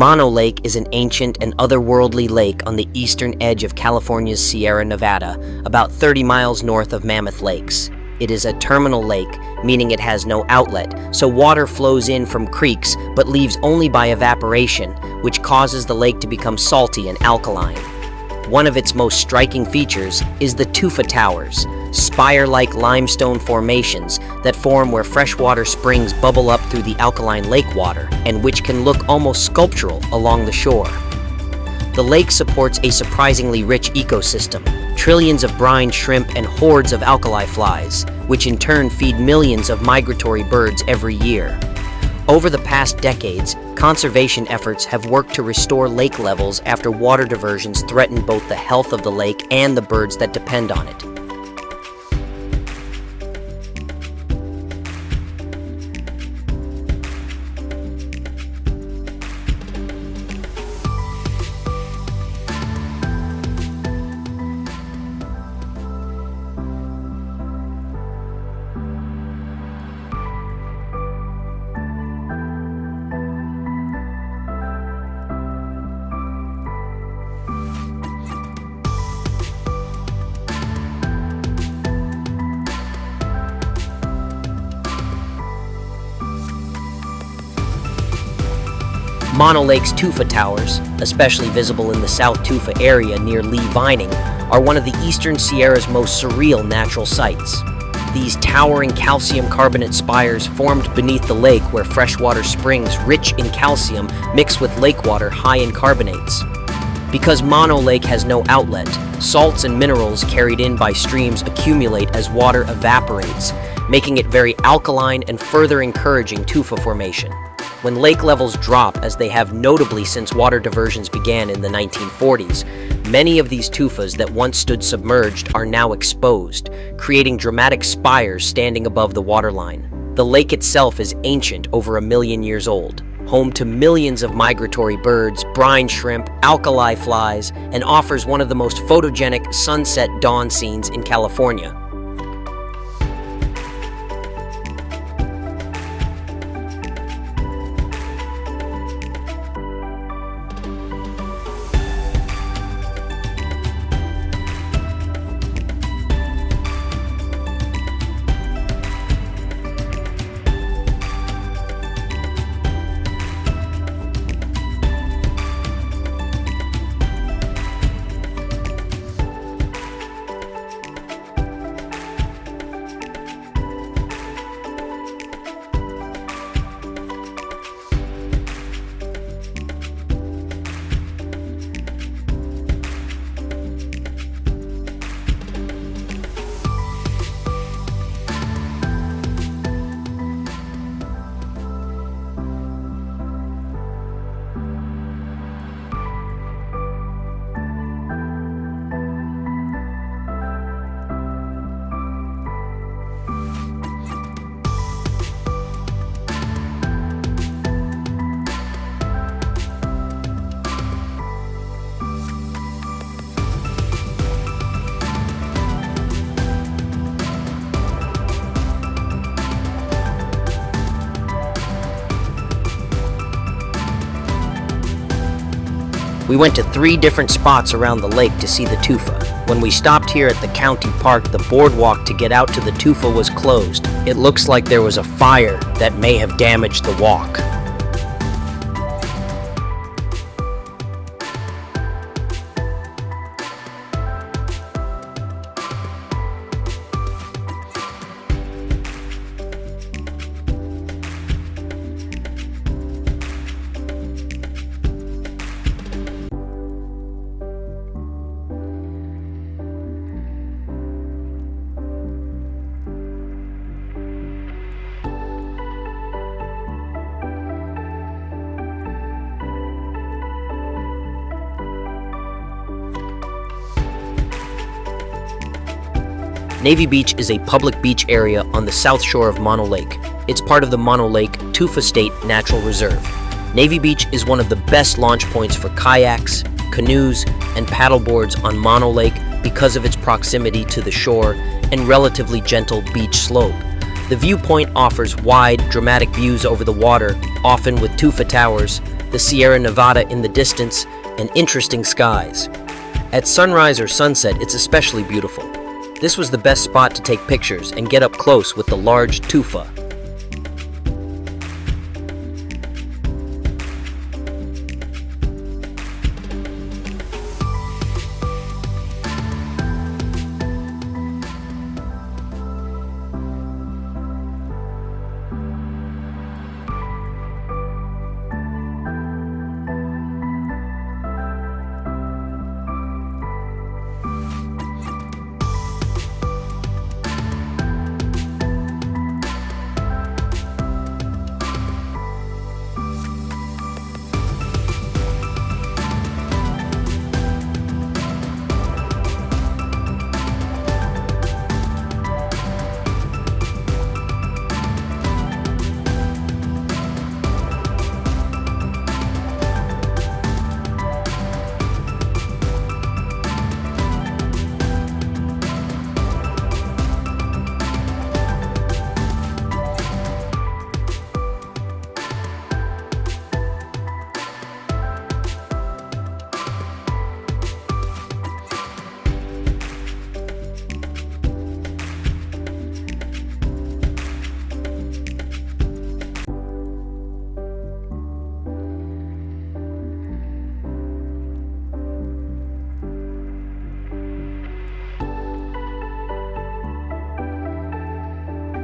Mono Lake is an ancient and otherworldly lake on the eastern edge of California's Sierra Nevada, about 30 miles north of Mammoth Lakes. It is a terminal lake, meaning it has no outlet, so water flows in from creeks but leaves only by evaporation, which causes the lake to become salty and alkaline. One of its most striking features is the tufa towers, spire-like limestone formations that form where freshwater springs bubble up through the alkaline lake water, and which can look almost sculptural along the shore. The lake supports a surprisingly rich ecosystem, trillions of brine shrimp and hordes of alkali flies, which in turn feed millions of migratory birds every year. Over the past decades, conservation efforts have worked to restore lake levels after water diversions threatened both the health of the lake and the birds that depend on it. Mono Lake's tufa towers, especially visible in the South Tufa area near Lee Vining, are one of the eastern Sierra's most surreal natural sights. These towering calcium carbonate spires formed beneath the lake where freshwater springs rich in calcium mix with lake water high in carbonates. Because Mono Lake has no outlet, salts and minerals carried in by streams accumulate as water evaporates, making it very alkaline and further encouraging tufa formation. When lake levels drop, as they have notably since water diversions began in the 1940s, many of these tufas that once stood submerged are now exposed, creating dramatic spires standing above the waterline. The lake itself is ancient, over 1 million years old, home to millions of migratory birds, brine shrimp, alkali flies, and offers one of the most photogenic sunset dawn scenes in California. We went to 3 different spots around the lake to see the tufa. When we stopped here at the county park, the boardwalk to get out to the tufa was closed. It looks like there was a fire that may have damaged the walk. Navy Beach is a public beach area on the south shore of Mono Lake. It's part of the Mono Lake Tufa State Natural Reserve. Navy Beach is one of the best launch points for kayaks, canoes, and paddleboards on Mono Lake because of its proximity to the shore and relatively gentle beach slope. The viewpoint offers wide, dramatic views over the water, often with tufa towers, the Sierra Nevada in the distance, and interesting skies. At sunrise or sunset, it's especially beautiful. This was the best spot to take pictures and get up close with the large tufa.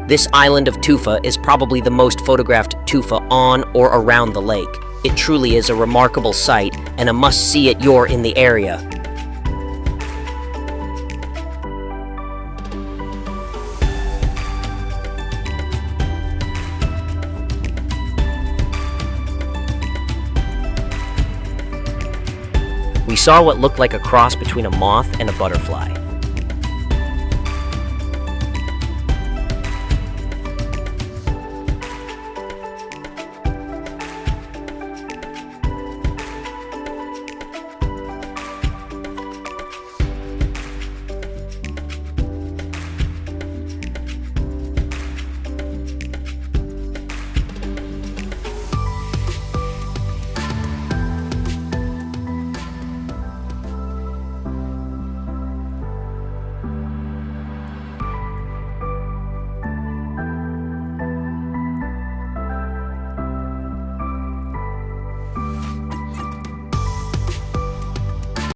This island of tufa is probably the most photographed tufa on or around the lake. It truly is a remarkable sight and a must-see if you're in the area. We saw what looked like a cross between a moth and a butterfly.